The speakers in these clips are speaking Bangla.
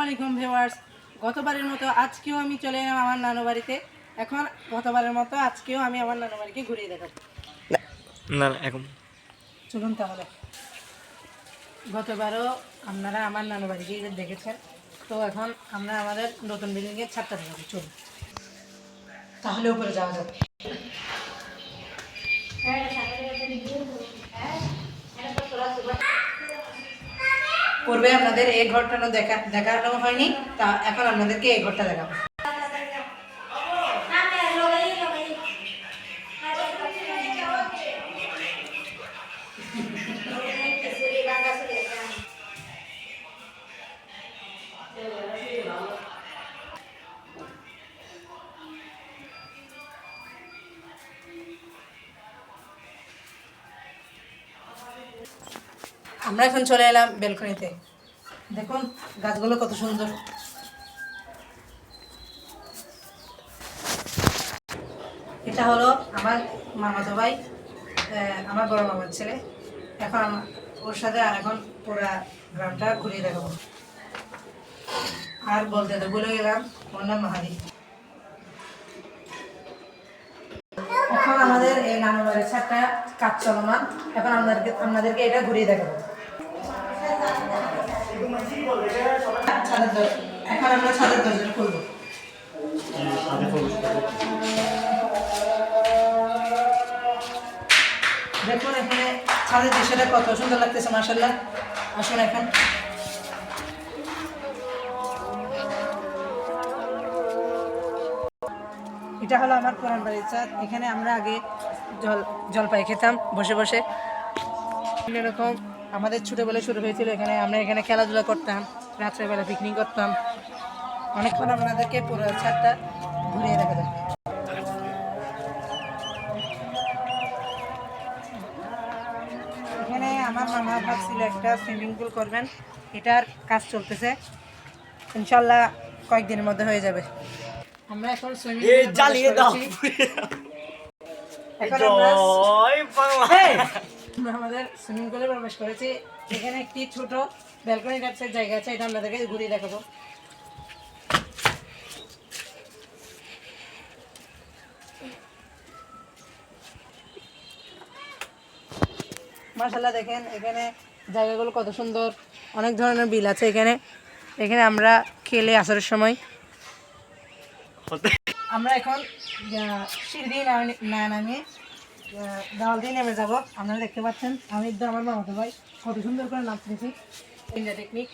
আলাইকুম ভিউয়ার্স। গতবারের মতো আজকেও আমি চলে এলাম আমার নানু বাড়িতে। এখন গতবারের মতো আজকেও আমি আমার নানু বাড়িকে ঘুরিয়ে দেখাবো। না এখন চলুন তাহলে। গতবারও আপনারা আমার নানু বাড়িকে দেখেছেন, তো এখন আমরা আমাদের নতুন বিল্ডিংয়ের ছাদটা দেখাবো। চলুন তাহলে উপরে যাওয়া যাবে। পূর্বে আপনাদের এই ঘরটা দেখানো হয়নি, তা এখন আপনাদেরকে এই ঘরটা দেখাবো। আমরা এখন চলে এলাম বেলকনিতে। দেখুন গাছগুলো কত সুন্দর। এটা হলো আমার মামাতো ভাই, আমার বড় মামার ছেলে। এখন ওর সাথে এখন পুরা গ্রামটা ঘুরিয়ে দেখাবো। আর বলতে তো ভুলে গেলাম, ওর নাম মাহাদি। এখন আমাদের এই নানু বাড়ির ছাদটা কাজ চলমান। এখন আপনাদেরকে এটা ঘুরিয়ে দেখাবো। এখন আমরা ছাদের দরজা খুলবো। দেখুন এখানে ছাদের দৃশ্যটা কত সুন্দর লাগতেছে, মাশাআল্লাহ। আসুন এখন। এটা হলো আমার পুরান বাড়ির ছাদ। এখানে আমরা আগে জলপাই খেতাম বসে বসে। এরকম আমাদের ছোটোবেলায় শুরু হয়েছিল। আমরা এখানে খেলাধুলা করতাম, রাত্রেবেলা পিকনিক করতাম। অনেকক্ষণ আপনাদেরকে পুরো ছাদটা ঘুরিয়ে দেখা যায়। এখানে আমার মামা ভাবছিল একটা সুইমিং পুল করবেন, এটার কাজ চলতেছে। ইনশাল্লাহ কয়েকদিনের মধ্যে হয়ে যাবে। আমরা এখন সুইমিং আমরা আমাদের সুইমিং পুলে প্রবেশ করেছি। এখানে একটি ছোট ব্যালকনি টাইপসের জায়গা আছে, এটা আপনাদেরকে ঘুরিয়ে দেখাবো। মাশাআল্লাহ দেখেন এখানে জায়গাগুলো কত সুন্দর। অনেক ধরনের বিল আছে এখানে। এখানে আমরা খেলে আসার সময় আমরা এখন সিঁড়ি দিয়ে না নামিয়ে দেওয়াল দিয়ে নেমে যাবো। আপনারা দেখতে পাচ্ছেন আমি আমার মামাতো ভাই কত সুন্দর করে নাচতেছি। India technique.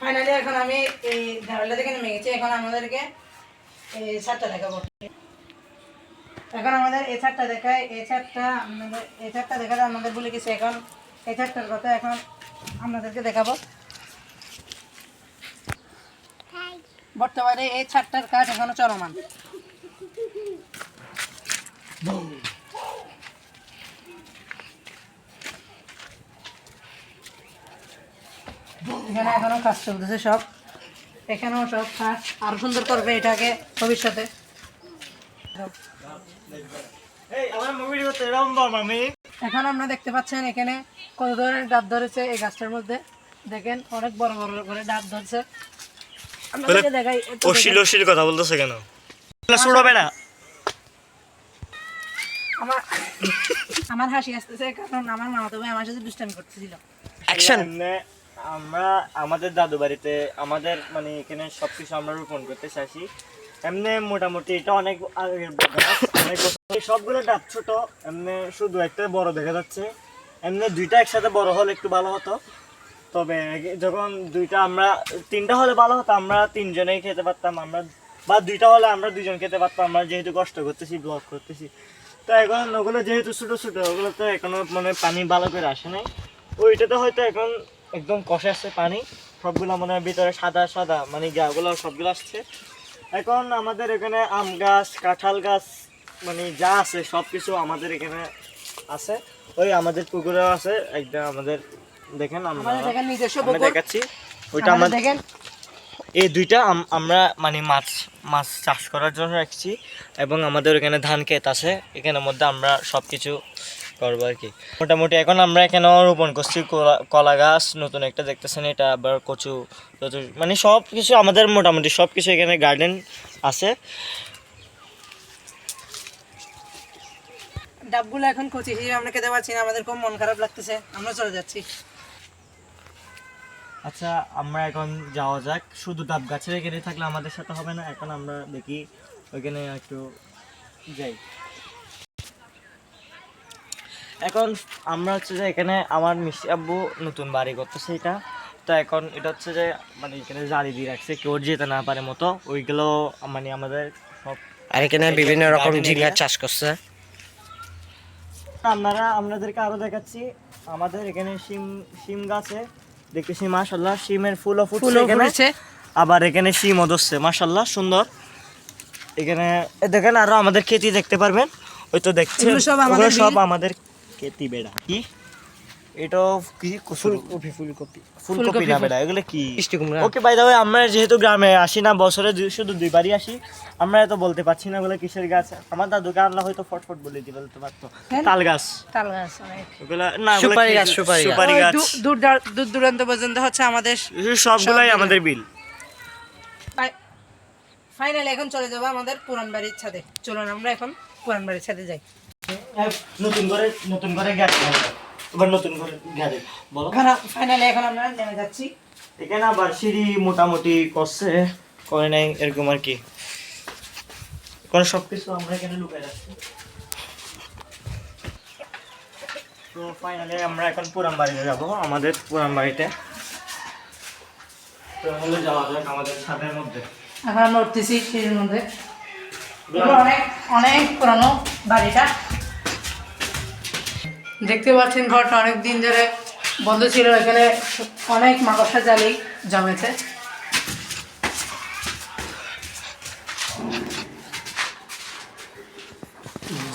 ফাইনালি এখন আমি এই দেওয়ালটা থেকে নেমে গেছি। এখন আমাদেরকে এই ছাদটা দেখাবো। এখন আমাদের এই ছাদটা দেখায়। এই ছাদটা দেখাতে আমাদের বলে গেছে। এখন এই ছাদটার কথা এখন আপনাদেরকে দেখাবো। বর্তমানে এই ছাদটার কাজ এখনো চলমান। এখানে এখনো কাজ চলতেছে সব। এখানেও সব কাজ আরো সুন্দর করবে এটাকে ভবিষ্যতে। এখন আপনারা দেখতে পাচ্ছেন এখানে কত ধরনের ডাব ধরেছে এই গাছটার মধ্যে। দেখেন অনেক বড় বড় করে ডাব ধরছে। আপনাদেরকে দেখাই। অশ্লীল কথা বলতেছে কেন? ছোড়বে না। আমার হাসি আসতেছে কারণ আমার মামাতো ভাই আমার সাথে দুষ্টামি করতেছিল। অ্যাকশন। আমরা আমাদের দাদু বাড়িতে আমাদের মানে এখানে সবকিছু আমরা রোপণ করতে চাইছি। এমনি মোটামুটি এটা অনেক আগের গাছ, অনেক বছর। সবগুলো ডাব ছোট, এমনি শুধু একটা বড় দেখা যাচ্ছে। এমনি দুইটা একসাথে বড় হলে একটু ভালো হতো। তবে যখন তিনটা হলে ভালো হতো, আমরা তিনজনেই খেতে পারতাম। বা দুইটা হলে আমরা দুইজন খেতে পারতাম। আমরা যেহেতু কষ্ট করতেছি, ব্লগ করতেছি, তো এখন ওগুলো যেহেতু ছোটো ছোটো, ওগুলো তো এখনো মানে পানি ভালো করে আসে নাই। ওইটাতে হয়তো এখন একদম কষে আসছে পানি। সবগুলো মনে হয় ভিতরে সাদা সাদা মানে ওগুলো সবগুলো আসছে। এখন আমাদের এখানে আম গাছ, কাঁঠাল গাছ মানে যা আছে সব কিছু আমাদের এখানে আছে। ওই আমাদের পুকুরেও আছে একটা। আমাদের দেখেন আমরা দেখাচ্ছি। ওইটা আমাদের দেখেন এই দুইটা আমরা মানে মাছ মাছ চাষ করার জন্য রাখছি, এবং আমাদের এখানে ধান ক্ষেত আছে, এখানের মধ্যে আমরা সব কিছু করবো আর কি। মোটামুটি এখন আমরা এখানেও রোপণ করছি কলা গাছ, নতুন একটা দেখতেছেন এটা, আবার কচু টচু, মানে সব কিছু আমাদের মোটামুটি সব কিছু এখানে গার্ডেন আছে। ডাবগুলো এখন কচি হিসেবে আমরা খেতে পারছি না, আমাদের খুব মন খারাপ লাগতেছে, আমরা চলে যাচ্ছি। আচ্ছা আমরা এখন যাওয়া যাক, শুধু ডাব গাছের এখানে থাকলে আমাদের সাথে হবে না, এখন আমরা দেখি ওইখানে একটু যাই। এখন আমরা হচ্ছে যে এখানে আমার মিষ্টি আব্বু নতুন বাড়ি করতেছে এটা, তো এখন এটা হচ্ছে যে মানে এখানে জালি দিয়ে রাখছে কেউ যেতে না পারে মতো, ওইগুলো মানে আমাদের সব। আর এখানে বিভিন্ন রকম ঝিঙ্গার চাষ করছে। আপনাদেরকে আরো দেখাচ্ছি, আমাদের এখানে শিম গাছে দেখতেছি মাশাআল্লাহ, শিমের ফুলও ফুটছে এখানে, আবার এখানে শিমও ধরছে মাশাআল্লাহ সুন্দর। এখানে দেখেন আরো আমাদের খেতি দেখতে পারবেন, ওই তো দেখছেন ওগুলো সব আমাদের খেতি। বেড়া কি এটা কি ফুলকপি না বেড়া, এগুলো কি মিষ্টি কুমড়া। ওকে বাই দ্য ওয়ে, আমরা যেহেতু গ্রামে আসি না, বছরে শুধু দুইবারই আসি, আমরা এত বলতে পারছি না ওগুলো কিসের গাছ। আমার দাদুকে আনলা হয়তো ফটফট বলে বলতে পারতো। তাল গাছ ওগুলা না, সুপারি গাছ, সুপারি গাছ দূর দূরান্ত পর্যন্ত হচ্ছে আমাদের সবগুলাই আমাদের বিল। ফাইনালি এখন চলে যাবো আমাদের পুরান বাড়ির ছাদে। চলুন আমরা এখন পুরান বাড়ির ছাদে যাই। নতুন করে গ্যাস এবার নতুন করে গ্যাস বলো। ফাইনালি এখন আমরা নেমে যাচ্ছি। এখানে আবার সিঁড়ি মোটামুটি করছে, করে নাই এরকম আর কি, কারণ সবকিছু আমরা এখানে লুকিয়ে রাখছি। তো ফাইনালি আমরা এখন পুরান বাড়িতে যাবো, আমাদের পুরান বাড়িতে। তো হলে যাওয়া যাক আমাদের ছাদের মধ্যে। এখন আমরা উঠতেছি সিঁড়ির মধ্যে। অনেক অনেক পুরানো বাড়িটা, দেখতে পাচ্ছেন ঘরটা অনেক দিন ধরে বন্ধ ছিল, এখানে অনেক মাকড়সা জালি জমেছে।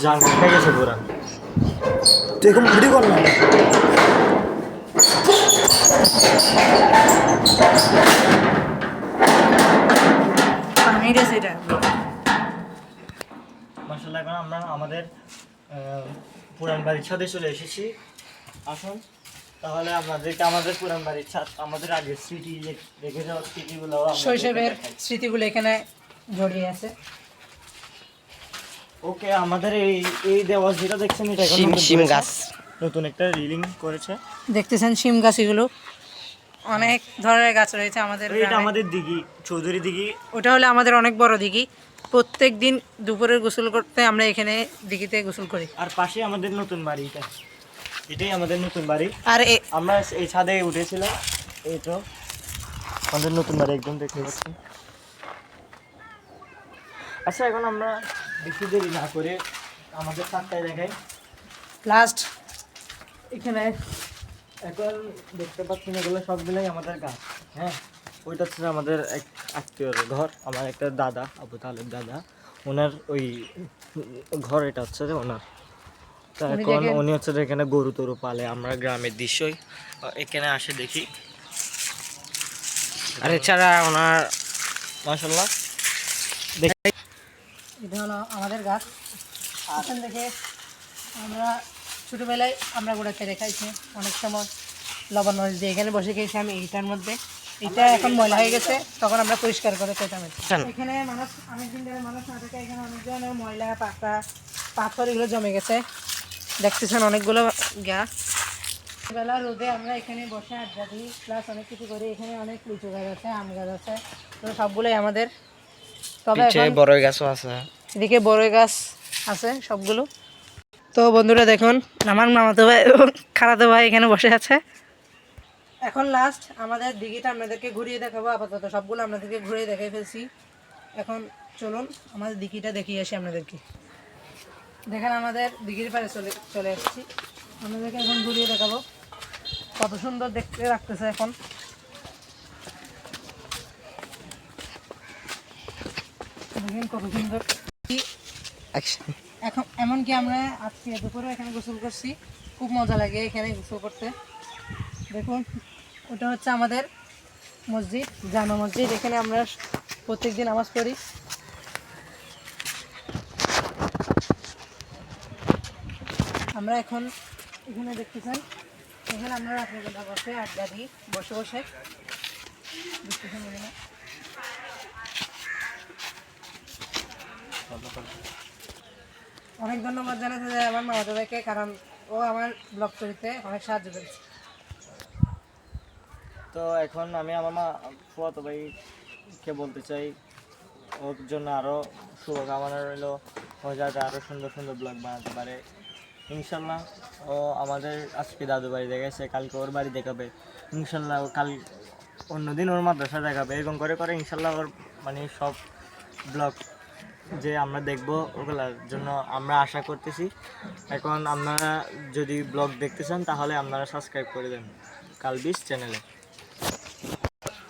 জান হয়ে গেছে পুরা, তুই এখন ভিডিও কর না। মাশাআল্লাহ এখন আমরা আমাদের পুরান বাড়ির ছাদে চলে এসেছি। আসুন তাহলে আপনাদেরকে আমাদের পুরান বাড়ির ছাদ, আমাদের আগের স্মৃতি রেখে যাওয়া স্মৃতিগুলো, শৈশবের স্মৃতিগুলো এখানে জড়িয়ে আছে। ওকে, আমাদের এই দেওয়াল যেটা দেখছেন এটা এখন শিম গাছ নতুন একটা রিলিং করেছে, দেখতেছেন শিম গাছ, এগুলো অনেক ধরনের গাছ রয়েছে আমাদের এটা গ্রামে। আমাদের দিঘি, চৌধুরী দিঘি। ওটা হলো আমাদের অনেক বড় দিঘি, প্রত্যেক দিন দুপুরে গোসল করতে আমরা এখানে দিঘিতে গোসল করি। আর পাশে আমাদের নতুন বাড়ি, এটাই আমাদের নতুন বাড়ি। আর আমরা এই ছাদে উঠেছিলাম, এই তো আমাদের নতুন বাড়ি একদম দেখতে পাচ্ছি। আচ্ছা এখন আমরা বেশি দেরি না করে আমাদের ছাদটাই দেখাই। লাস্ট এখানে এখন দেখতে পাচ্ছেন এগুলো সবগুলোই আমাদের গাছ। হ্যাঁ, ওইটা হচ্ছে আমাদের এক আত্মীয়র ঘর, আমার একটা দাদা, আবু তালেব দাদা, ওনার ওই ঘর, এটা হচ্ছে যে ওনার। তা এখন উনি হচ্ছে যে এখানে গরু টরু পালে, আমরা গ্রামের দৃশ্যই এখানে আসে দেখি। আর এছাড়া ওনার মাশাআল্লাহ এটা হলো আমাদের গাছ। এখান থেকে আমরা ছোটোবেলায় আমরা গোড়া খেয়ে খাইছি, অনেক সময় লবণ মরিচ দিয়ে এখানে বসে খেয়েছি আমি এইটার মধ্যে। এটা এখন ময়লা হয়ে গেছে, তখন আমরা পরিষ্কার করে খেতাম। এখানে মানুষ অনেক দিন ধরে মানুষ না থাকে, এখানে অনেক ধরনের ময়লা পাকা পাথর এগুলো জমে গেছে, দেখতেছেন অনেকগুলো গাছ। বেলা রোদে আমরা এখানে বসে আড্ডা দিই, প্লাস অনেক কিছু করি। এখানে অনেক লিচু গাছ আছে, আম গাছ আছে, তো সবগুলোই আমাদের। তবে বড় গাছও আছে, এদিকে বড়ই গাছ আছে সবগুলো। তো বন্ধুরা দেখুন, আমার মামাতো ভাই এবং খালাতো ভাই এখানে বসে আছে। এখন লাস্ট আমাদের দিঘিটা আপনাদেরকে ঘুরিয়ে দেখাবো। আপাতত সবগুলো আপনাদেরকে ঘুরিয়ে দেখাই ফেলছি, এখন চলুন আমাদের দিঘিটা দেখিয়ে আসি আপনাদেরকে। দেখেন আমাদের দিঘির পাড়ে চলে এসেছি, আপনাদেরকে এখন ঘুরিয়ে দেখাবো কত সুন্দর দেখতে লাগতেছে। এখন দেখেন কত সুন্দর। এখন এমনকি আমরা আজকে দুপুরে এখানে গোসল করছি, খুব মজা লাগে এখানে গোসল করতে। দেখুন ওটা হচ্ছে আমাদের মসজিদ, জামা মসজিদ। এখানে আমরা প্রত্যেকদিন নামাজ পড়ি। আমরা এখন এখানে দেখতেছেন, এখানে আমরা রাত্রেবেলা বসে আড্ডা দিই, বসে বসে দেখতেছেন এখানে। অনেক ধন্যবাদ জানাতে চাই আমার মামা দাদাকে, কারণ ও আমার ব্লগ তৈরিতে অনেক সাহায্য করেছে। তো এখন আমি আমার ফুয়াতো ভাইকে বলতে চাই, ওর জন্য আরও শুভকামনা রইল, ও যাতে আরও সুন্দর সুন্দর ব্লগ বানাতে পারে ইনশাল্লাহ। ও আমাদের আজকে দাদু বাড়ি দেখাচ্ছে, কালকে ওর বাড়ি দেখাবে ইনশাল্লাহ, ও কাল অন্যদিন ওর মাদ্রাসা দেখাবে, এরকম করে করে ইনশাল্লাহ ওর মানে সব ব্লগ যে আমরা দেখব ওগুলোর জন্য আমরা আশা করতেছি। এখন আপনারা যদি ব্লগ দেখতে চান তাহলে আপনারা সাবস্ক্রাইব করে দেন কালবিস চ্যানেলে।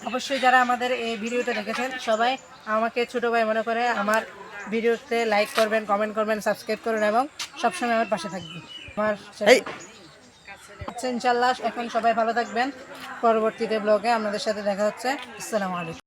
অবশ্যই যারা আমাদের এই ভিডিওটা দেখেছেন সবাই আমাকে ছোটো ভাই মনে করে আমার ভিডিওতে লাইক করবেন, কমেন্ট করবেন, সাবস্ক্রাইব করবেন এবং সবসময় আমার পাশে থাকবেন। আমার আচ্ছা ইনশাল্লাহ। এখন সবাই ভালো থাকবেন, পরবর্তীতে ব্লগে আপনাদের সাথে দেখা হচ্ছে। আসসালামু আলাইকুম।